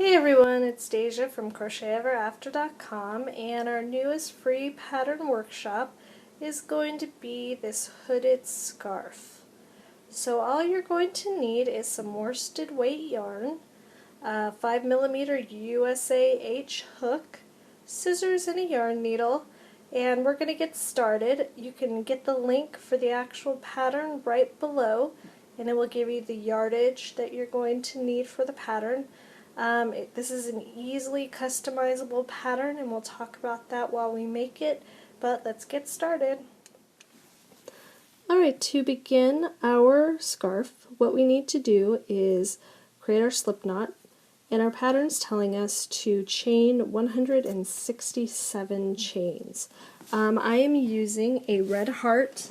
Hey everyone, it's Deja from CrochetEverAfter.com, and our newest free pattern workshop is going to be this hooded scarf. So all you're going to need is some worsted weight yarn, a 5mm USA H hook, scissors and a yarn needle, and we're going to get started. You can get the link for the actual pattern right below, and it will give you the yardage that you're going to need for the pattern. This is an easily customizable pattern, and we'll talk about that while we make it, but let's get started. Alright, to begin our scarf, what we need to do is create our slip knot, and our pattern is telling us to chain 167 chains. I am using a Red Heart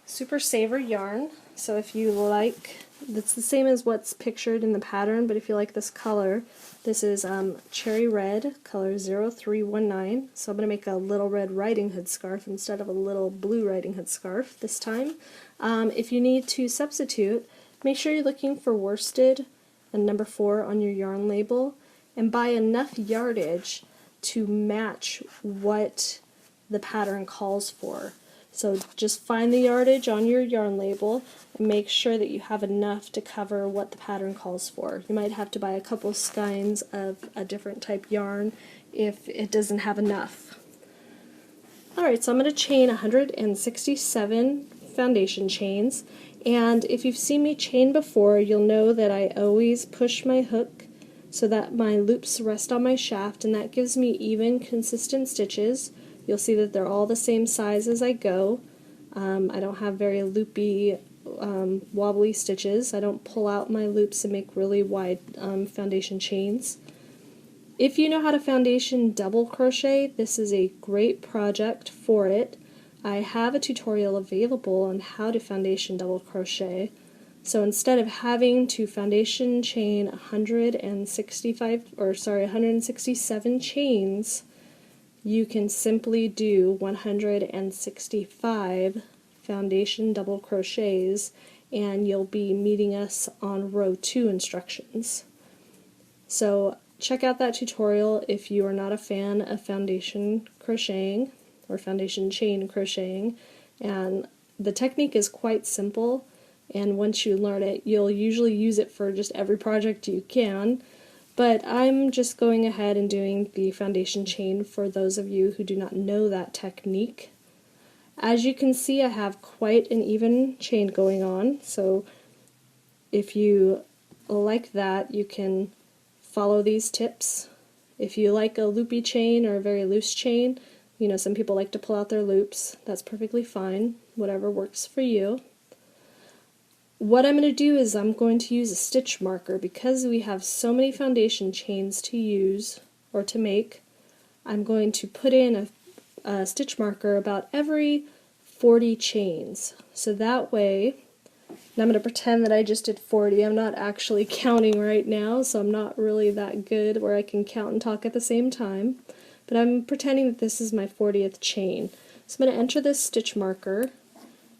Super Saver yarn, so if you like, it's the same as what's pictured in the pattern, but if you like this color, this is Cherry Red, color 0319, so I'm going to make a little red riding hood scarf instead of a little blue riding hood scarf this time. If you need to substitute, make sure you're looking for worsted and number 4 on your yarn label, and buy enough yardage to match what the pattern calls for. So just find the yardage on your yarn label and make sure that you have enough to cover what the pattern calls for. You might have to buy a couple skeins of a different type yarn if it doesn't have enough. Alright, so I'm going to chain 167 foundation chains, and if you've seen me chain before, you'll know that I always push my hook so that my loops rest on my shaft, and that gives me even, consistent stitches. You'll see that they're all the same size as I go. I don't have very loopy, wobbly stitches. I don't pull out my loops and make really wide foundation chains. If you know how to foundation double crochet, this is a great project for it. I have a tutorial available on how to foundation double crochet. So instead of having to foundation chain 167 chains, you can simply do 165 foundation double crochets, and you'll be meeting us on row 2 instructions. So check out that tutorial if you are not a fan of foundation crocheting or foundation chain crocheting, and the technique is quite simple, and once you learn it, you'll usually use it for just every project you can. But I'm just going ahead and doing the foundation chain for those of you who do not know that technique. As you can see, I have quite an even chain going on, so if you like that, you can follow these tips. If you like a loopy chain or a very loose chain, you know, some people like to pull out their loops. That's perfectly fine, whatever works for you. What I'm going to do is I'm going to use a stitch marker. Because we have so many foundation chains to use or to make, I'm going to put in a stitch marker about every 40 chains. So that way, and I'm going to pretend that I just did 40. I'm not actually counting right now, so I'm not really that good where I can count and talk at the same time. But I'm pretending that this is my 40th chain. So I'm going to enter this stitch marker.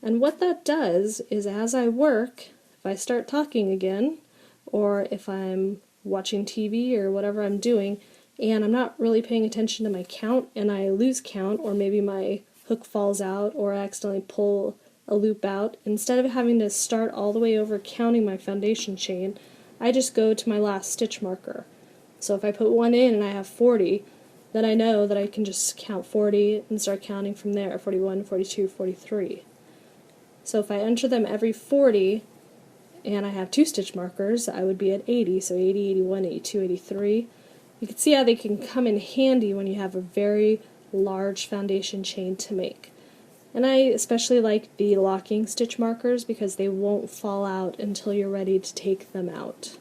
And what that does is, as I work, if I start talking again, or if I'm watching TV or whatever I'm doing, and I'm not really paying attention to my count and I lose count, or maybe my hook falls out or I accidentally pull a loop out, instead of having to start all the way over counting my foundation chain, I just go to my last stitch marker. So if I put one in and I have 40, then I know that I can just count 40 and start counting from there, 41, 42, 43. So if I enter them every 40, and I have 2 stitch markers, I would be at 80, so 80, 81, 82, 83. You can see how they can come in handy when you have a very large foundation chain to make. And I especially like the locking stitch markers because they won't fall out until you're ready to take them out.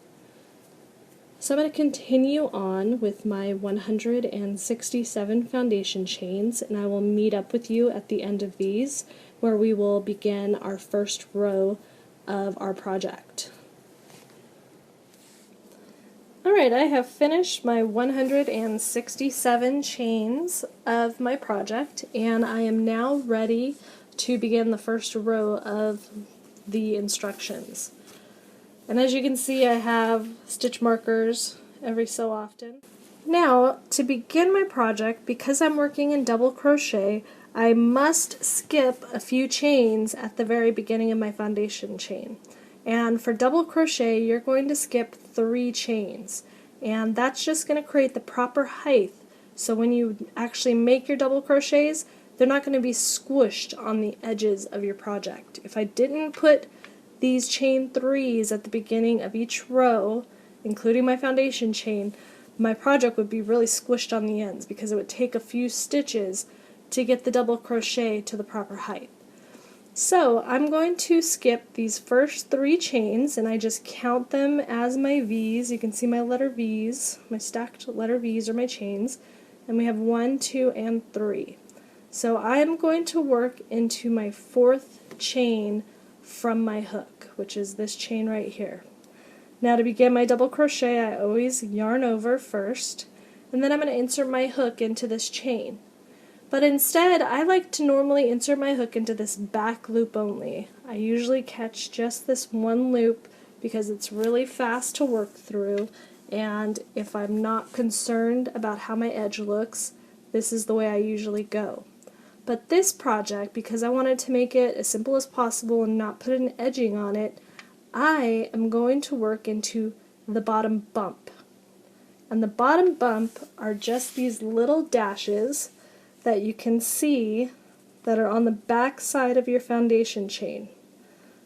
So I'm going to continue on with my 167 foundation chains, and I will meet up with you at the end of these, where we will begin our first row of our project. Alright, I have finished my 167 chains of my project, and I am now ready to begin the first row of the instructions. And as you can see, I have stitch markers every so often. Now, to begin my project, because I'm working in double crochet, I must skip a few chains at the very beginning of my foundation chain. And for double crochet, you're going to skip 3 chains. And that's just going to create the proper height. So when you actually make your double crochets, they're not going to be squished on the edges of your project. If I didn't put these chain 3s at the beginning of each row, including my foundation chain, my project would be really squished on the ends because it would take a few stitches to get the double crochet to the proper height. So I'm going to skip these first 3 chains, and I just count them as my V's. You can see my letter V's, my stacked letter V's are my chains, and we have 1, 2, and 3. So I'm going to work into my 4th chain from my hook, which is this chain right here. Now to begin my double crochet, I always yarn over first, and then I'm going to insert my hook into this chain. But instead, I like to normally insert my hook into this back loop only. I usually catch just this one loop because it's really fast to work through, and if I'm not concerned about how my edge looks, this is the way I usually go. But this project, because I wanted to make it as simple as possible and not put an edging on it, I am going to work into the bottom bump. And the bottom bump are just these little dashes that you can see that are on the back side of your foundation chain.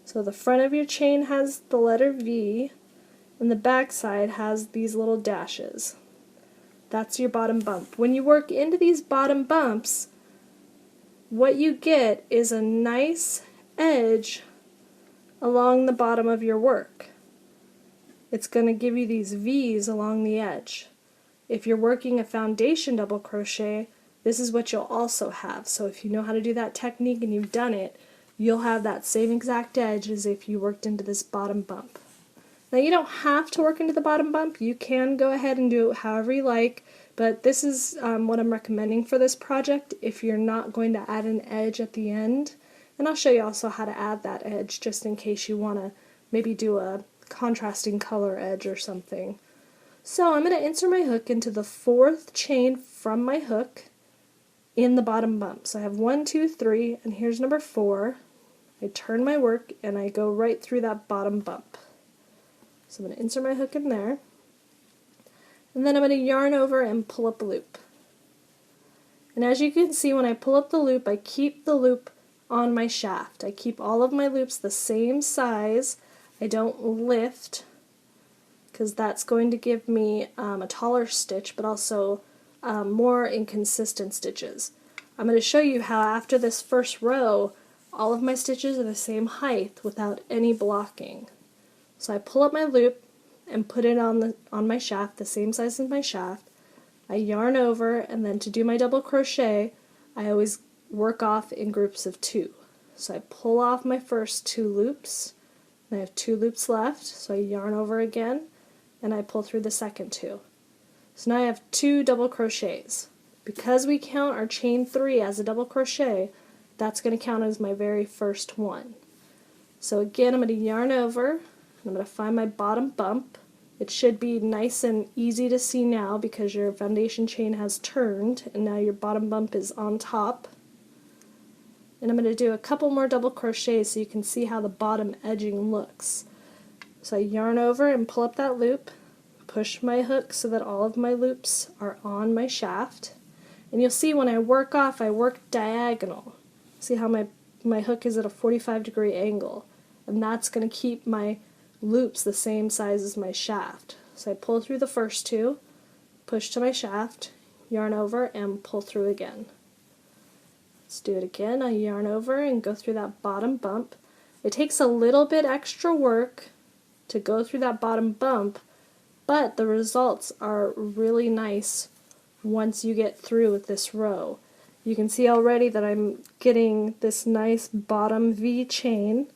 So the front of your chain has the letter V, and the back side has these little dashes. That's your bottom bump. When you work into these bottom bumps, what you get is a nice edge along the bottom of your work. It's going to give you these V's along the edge. If you're working a foundation double crochet, this is what you'll also have. So if you know how to do that technique and you've done it, you'll have that same exact edge as if you worked into this bottom bump. Now you don't have to work into the bottom bump. You can go ahead and do it however you like, but this is what I'm recommending for this project if you're not going to add an edge at the end. And I'll show you also how to add that edge just in case you want to maybe do a contrasting color edge or something. So I'm going to insert my hook into the 4th chain from my hook in the bottom bump. So I have 1, 2, 3, and here's number 4. I turn my work and I go right through that bottom bump. So I'm going to insert my hook in there, and then I'm going to yarn over and pull up a loop. And as you can see, when I pull up the loop, I keep the loop on my shaft. I keep all of my loops the same size. I don't lift because that's going to give me a taller stitch, but also more inconsistent stitches. I'm going to show you how after this first row, all of my stitches are the same height without any blocking. So I pull up my loop and put it on my shaft, the same size as my shaft. I yarn over, and then to do my double crochet, I always work off in groups of 2. So I pull off my first 2 loops, and I have 2 loops left, so I yarn over again, and I pull through the second 2. So now I have 2 double crochets. Because we count our chain 3 as a double crochet, that's going to count as my very first one. So again, I'm going to yarn over, and I'm going to find my bottom bump. It should be nice and easy to see now because your foundation chain has turned, and now your bottom bump is on top. And I'm going to do a couple more double crochets so you can see how the bottom edging looks. So I yarn over and pull up that loop, push my hook so that all of my loops are on my shaft, and you'll see when I work off, I work diagonal. See how my hook is at a 45-degree angle, and that's going to keep my loops the same size as my shaft. So I pull through the first 2, push to my shaft, yarn over, and pull through again. Let's do it again. I yarn over and go through that bottom bump. It takes a little bit extra work to go through that bottom bump, but the results are really nice once you get through with this row. You can see already that I'm getting this nice bottom V chain,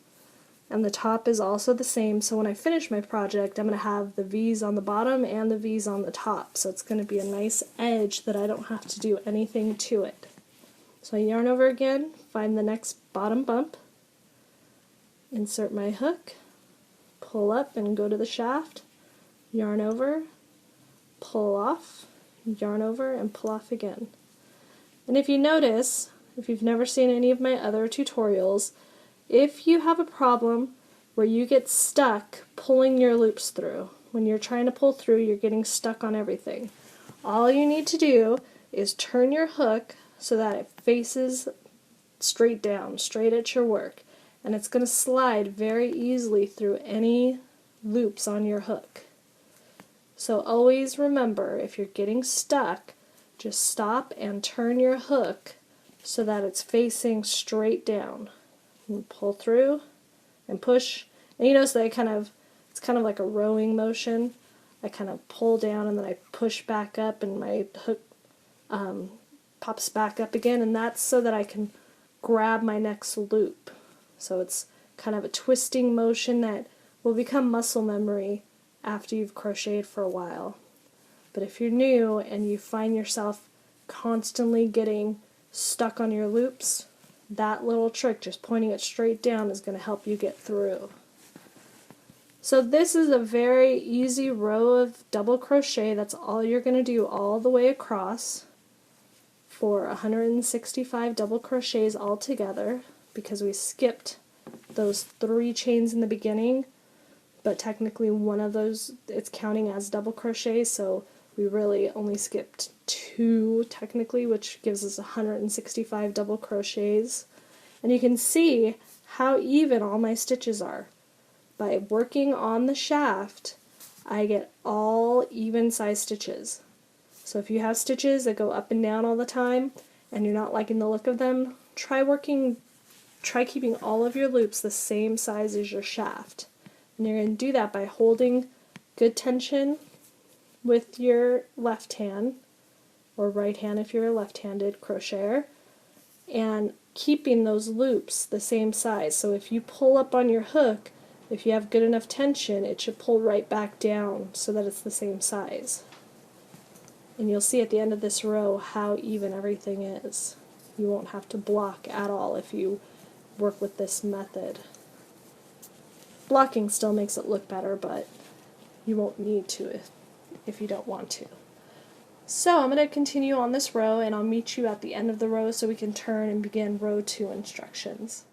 and the top is also the same, so when I finish my project I'm going to have the V's on the bottom and the V's on the top, so it's going to be a nice edge that I don't have to do anything to it. So I yarn over again, find the next bottom bump, insert my hook, pull up and go to the shaft, yarn over, pull off, yarn over, and pull off again. And if you notice, if you've never seen any of my other tutorials, if you have a problem where you get stuck pulling your loops through, when you're trying to pull through, you're getting stuck on everything, all you need to do is turn your hook so that it faces straight down, straight at your work, and it's going to slide very easily through any loops on your hook. So always remember, if you're getting stuck, just stop and turn your hook so that it's facing straight down. And pull through and push. And you notice that it's kind of like a rowing motion. I kind of pull down and then I push back up and my hook pops back up again, and that's so that I can grab my next loop. So it's kind of a twisting motion that will become muscle memory after you've crocheted for a while. But if you're new and you find yourself constantly getting stuck on your loops, that little trick, just pointing it straight down, is going to help you get through. So this is a very easy row of double crochet. That's all you're going to do all the way across for 165 double crochets all together, because we skipped those 3 chains in the beginning, but technically one of those, it's counting as double crochet, so we really only skipped 2 technically, which gives us 165 double crochets. And you can see how even all my stitches are. By working on the shaft, I get all even size stitches. So if you have stitches that go up and down all the time and you're not liking the look of them, try keeping all of your loops the same size as your shaft. And you're going to do that by holding good tension with your left hand, or right hand if you're a left-handed crocheter, and keeping those loops the same size. So if you pull up on your hook, if you have good enough tension, it should pull right back down so that it's the same size. And you'll see at the end of this row how even everything is. You won't have to block at all if you work with this method. Blocking still makes it look better, but you won't need to if you don't want to. So I'm going to continue on this row, and I'll meet you at the end of the row so we can turn and begin row 2 instructions.